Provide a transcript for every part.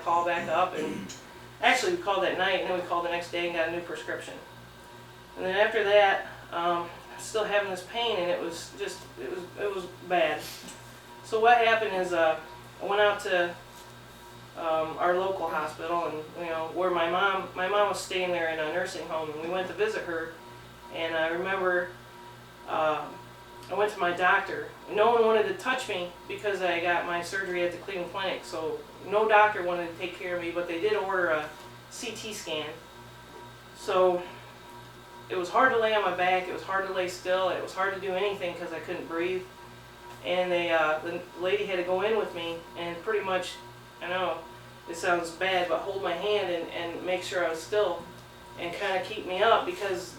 call back up, and actually we called that night, and then we called the next day and got a new prescription. And then after that, I'm still having this pain, and it was bad. So what happened is I went out to our local hospital, and where my mom was staying there in a nursing home, and we went to visit her. And I remember I went to my doctor. No one wanted to touch me because I got my surgery at the Cleveland Clinic, so no doctor wanted to take care of me, but they did order a CT scan. So it was hard to lay on my back, it was hard to lay still, it was hard to do anything because I couldn't breathe. And the lady had to go in with me and pretty much, I know it sounds bad, but hold my hand and make sure I was still and kind of keep me up, because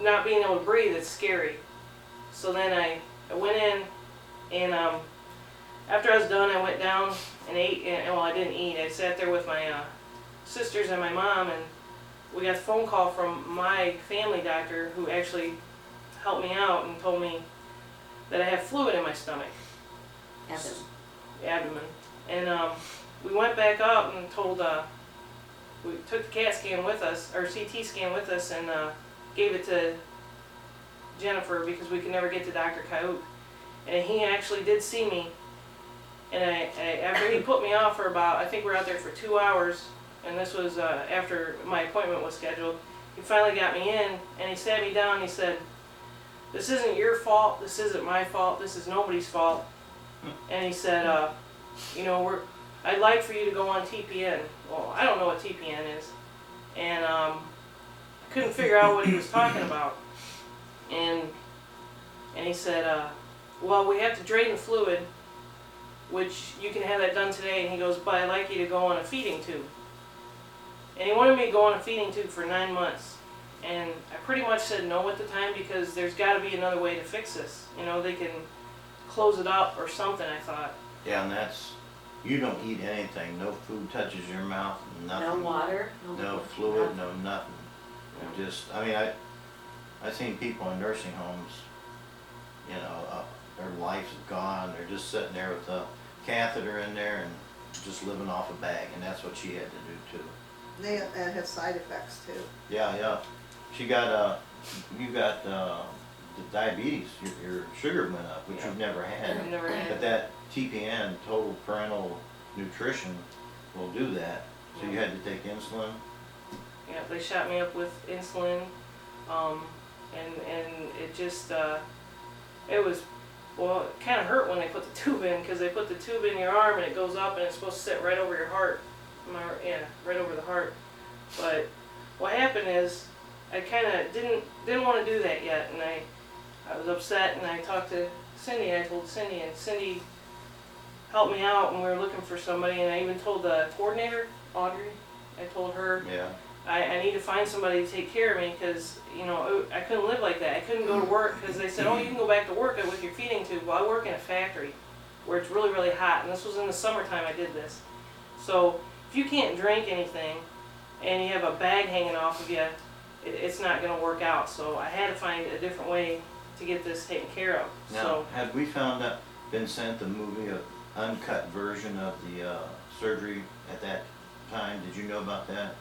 not being able to breathe, it's scary. So then I went in, and after I was done, I went down and ate, and well, I didn't eat, I sat there with my sisters and my mom, and we got a phone call from my family doctor, who actually helped me out and told me that I have fluid in my stomach. Abdomen. And we went back up and we took the CAT scan with us, or CT scan with us, and gave it to Jennifer because we could never get to Dr. Coyote. And he actually did see me. And after he put me off for about, I think we were out there for 2 hours, and this was after my appointment was scheduled, he finally got me in, and he sat me down and he said, "This isn't your fault, this isn't my fault, this is nobody's fault." And he said, "I'd like for you to go on TPN." Well, I don't know what TPN is. And I couldn't figure out what he was talking about. And he said, "Well, we have to drain the fluid, which you can have that done today." And he goes, "But I'd like you to go on a feeding tube." And he wanted me to go on a feeding tube for 9 months. And I pretty much said no at the time, because there's got to be another way to fix this. They can close it up or something, I thought. Yeah, and you don't eat anything. No food touches your mouth, nothing. No water. No fluid, no nothing. Just, I've seen people in nursing homes, their life's gone. They're just sitting there with a catheter in there and just living off a bag, and that's what she had to do too. They have side effects too. Yeah. You got the diabetes. Your sugar went up, which you've never had. I've never had. But that TPN, total parental nutrition, will do that. So you had to take insulin. Yeah, they shot me up with insulin, and it just, it was, well, it kind of hurt when they put the tube in, because they put the tube in your arm and it goes up and it's supposed to sit right over your heart. Right over the heart. But what happened is, I kind of didn't want to do that yet, and I was upset, and I talked to Cindy, and I told Cindy, and Cindy helped me out, and we were looking for somebody, and I even told the coordinator, Audrey, I told her, Yeah. I need to find somebody to take care of me, because I couldn't live like that. I couldn't go to work, because they said, "Oh, you can go back to work with your feeding tube." Well, I work in a factory where it's really, really hot, and this was in the summertime I did this. So if you can't drink anything and you have a bag hanging off of you, it's not going to work out. So I had to find a different way to get this taken care of. Now, So had we been sent the movie, an uncut version of the surgery at that time? Did you know about that?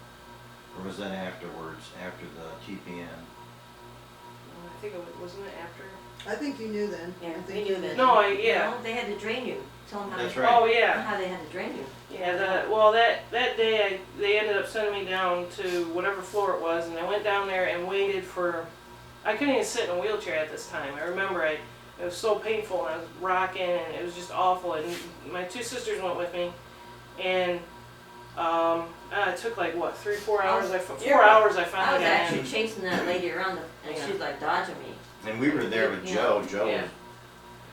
Or was that afterwards, after the TPN? I think wasn't it after? I think you knew then. Yeah, I we think knew you that. No, They had to drain you. Tell them how That's they, right. Oh yeah. how they had to drain you. Yeah, that day they ended up sending me down to whatever floor it was, and I went down there and waited for. I couldn't even sit in a wheelchair at this time. I remember it was so painful, and I was rocking, and it was just awful. And my two sisters went with me, and it took like what 3-4 hours. 4 hours I I finally was got actually in. chasing that lady around, and she was like dodging me. And we were there with Yeah. Joe. Joe Yeah. was...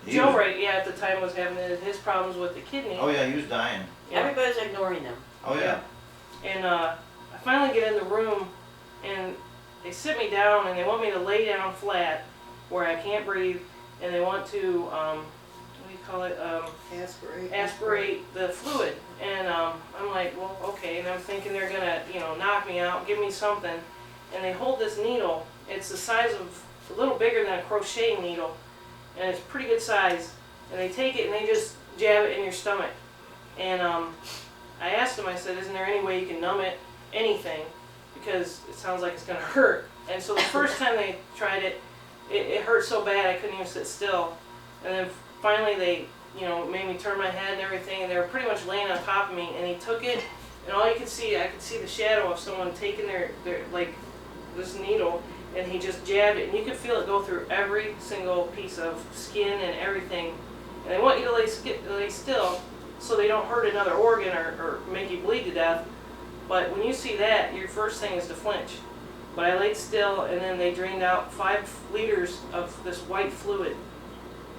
he Joe, was- right? Yeah, at the time was having his problems with the kidney. Oh yeah, he was dying. Yeah. Everybody's ignoring them. Oh yeah. And I finally get in the room, and they sit me down, and they want me to lay down flat where I can't breathe, and they want to, what do you call it, aspirate the fluid. And I'm like, well, okay. And I'm thinking they're gonna, knock me out, give me something. And they hold this needle. It's the size of a little bigger than a crocheting needle, and it's pretty good size. And they take it and they just jab it in your stomach. And I asked him, I said, isn't there any way you can numb it, anything, because it sounds like it's gonna hurt. And so the first time they tried it, it hurt so bad I couldn't even sit still. And then finally they, you know, made me turn my head and everything, and they were pretty much laying on top of me, and he took it, and all you could see, I could see the shadow of someone taking their like, this needle, and he just jabbed it, and you could feel it go through every single piece of skin and everything. And they want you to lay still so they don't hurt another organ or make you bleed to death. But when you see that, your first thing is to flinch. But I laid still, and then they drained out 5 liters of this white fluid.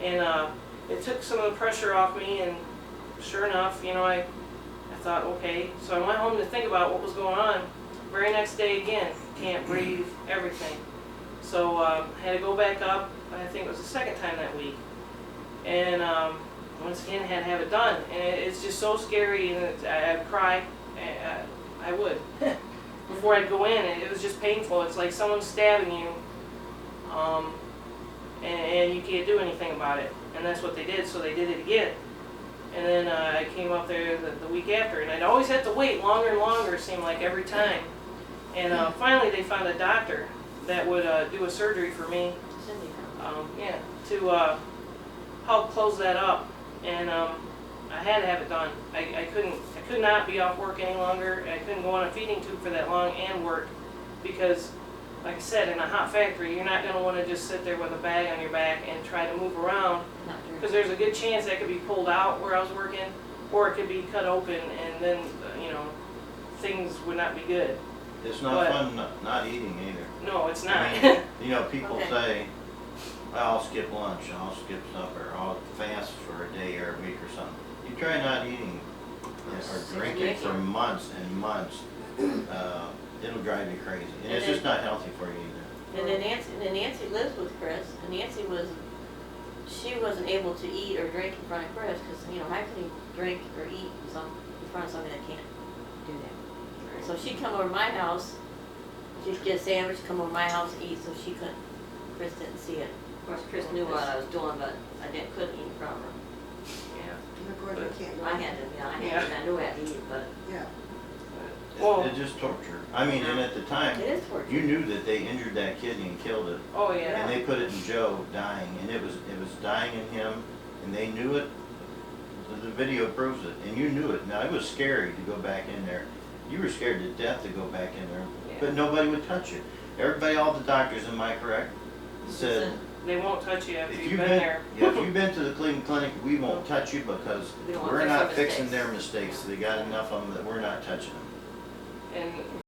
And it took some of the pressure off me, and sure enough, you know, I thought, okay. So I went home to think about what was going on. Very next day again, can't breathe, everything. So I had to go back up, I think it was the second time that week. And once again, had to have it done. And it's just so scary, and I'd cry, I would. Before I'd go in, it was just painful. It's like someone's stabbing you, and you can't do anything about it. And that's what they did, so they did it again. And then I came up there the week after, and I'd always have to wait longer and longer, it seemed like, every time. And finally they found a doctor that would do a surgery for me, Cindy, yeah, to help close that up. And I had to have it done. I could not be off work any longer. I couldn't go on a feeding tube for that long and work, because, like I said, in a hot factory, you're not going to want to just sit there with a bag on your back and try to move around, not during. because there's a good chance that could be pulled out where I was working, or it could be cut open, and then, you know, things would not be good. It's not But- fun not eating either. No, it's not. I mean, you know, people Okay. say, I'll skip lunch, I'll skip supper, I'll fast for a day or a week or something. You try not eating or drinking for months and months, it'll drive you crazy. And it's just not healthy for you either. And then Nancy lives with Chris, and Nancy she wasn't able to eat or drink in front of Chris, because, you know, how can you drink or eat in front of somebody that can't do that? So she'd come over to my house, she'd get a sandwich, come over to my house and eat, so Chris didn't see it. Of course, Chris knew what I was doing, but I couldn't eat in front of her. Yeah. And of course, you can't go. I had to, I knew I had to eat, but Yeah. Well- It's just torture. I mean, and at the time, it is torture. you knew that they injured that kidney and killed it. Oh, yeah. And they put it in Joe dying, and it was dying in him, and they knew it. The video proves it, and you knew it. Now, it was scary to go back in there. You were scared to death to go back in there, Yeah. but nobody would touch you. Everybody, all the doctors, am I correct, said, They won't touch you after if you've you've been been, there. yeah, if you've been to the Cleveland Clinic, we won't touch you because We don't wanna we're fix not their fixing mistakes. their mistakes. They got enough of them that we're not touching them. And